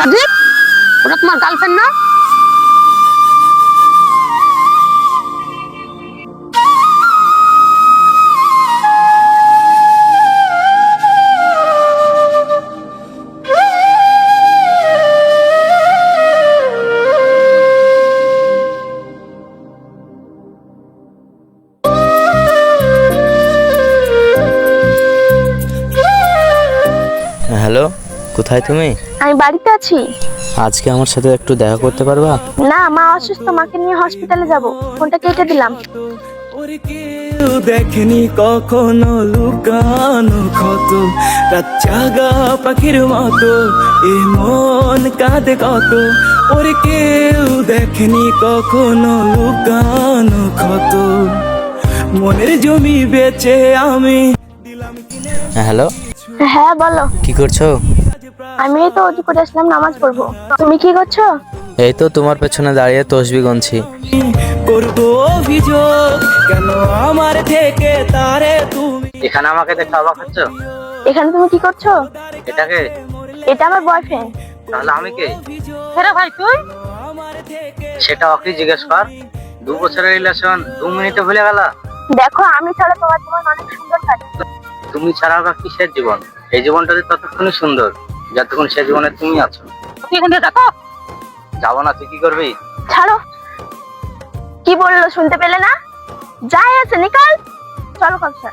রাজীব, ওটা তোমার গার্লফ্রেন্ড না? হ্যালো, কোথায় তুমি? আমি বাড়িতে আছি। আজকে আমার সাথে একটু দেখা করতে পারবা? না, মা অসুস্থ, মাকে নিয়ে হসপিটালে যাব। ফোনটা কেটে দিলাম। কেউ দেখেনি কখনো লুকানো ক্ষত, রাত জাগা পাখির মতো এ মন কাঁদে কত। ওরে কেউ দেখেনি কখনো লুকানো ক্ষত, মনের জমি বেচে আমি দিলাম কিনে। হ্যালো, হ্যাঁ বলো। কি করছো? আমি এই তো অজু করে আসলাম, নামাজ পড়বো। তুমি কি করছো? এই তো তোমার পেছনে দাঁড়িয়ে তসবিহ গুনছি। করবো অভিযোগ কেন আমার থেকে তারে তুমি। এখানে আমাকে দেখে অবাক হচ্ছ? এখানে তুমি কি করছো? এটাকে? এটা আমার বয়ফ্রেন্ড। তাহলে আমি কে? ভাই তুই? সেটা ওকে জিজ্ঞেস কর। 2 বছরের রিলেশন 2 মিনিটে ভুলে গেল? দেখো, আমি ছাড়া তোমার জীবন অনেক সুন্দর থাকে। তুমি ছাড়া বা কিসের জীবন? এই জীবনটা যে ততক্ষণই সুন্দর যতক্ষণ সে জীবনে তুমি আছো। তুই এখান থেকে দেখো। যাবো না, তুই কি করবি? ছাড়ো। কি বললো শুনতে পেলে না? যাই আছে নিকাল, চলো কবসা।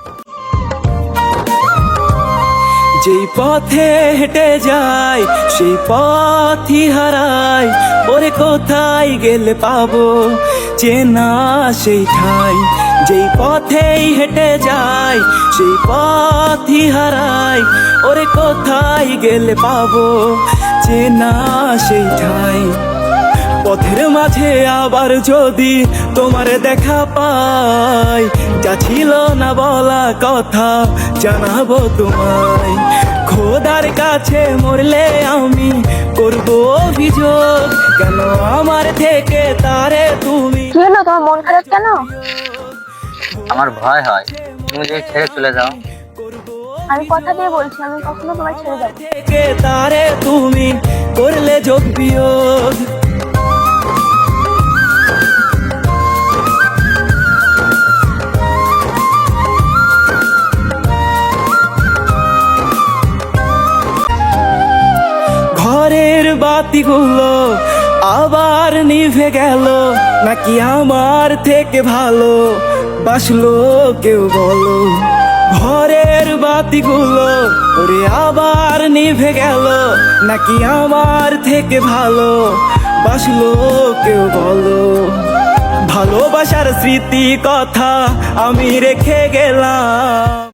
যেই পথে হেঁটে যায় সেই পথই হারাই। ওরে কোথায় গেলে পাবো চেনা সেই ঠাই। যেই পথেই হেঁটে যায় সেই পথই হারাই। ওরে কোথায় গেলে পাবো চেনা সেই ঠাই। পথের মাঝে আবার যদি তোমার দেখা পাই, যা ছিল না বলা কথা জানাবো তোমায়। খোদার কাছে মরলে আমি করবো অভিযোগ কেন আমার থেকে তারে তুমি। কি হলো, তোমার মন খারাপ কেন? আমার ভয় হয় তুমি যদি ছেড়ে চলে যাও। আমি কথা দিয়ে বলছি, আমি কখনো তোমার ছেড়ে যাবো না। থেকে তারে তুমি করলে যোগ বিয়োগ। ঘরের বাতিগুলো আবার নিভে গেল, নাকি আমার থেকে ভালো বাসলো কেউ বলো। ঘরের বাতিগুলো ওরে আবার নিভে গেল, নাকি আমার থেকে ভালো বাসলো কেউ বলো। ভালোবাসার স্মৃতি কথা আমি রেখে গেলাম।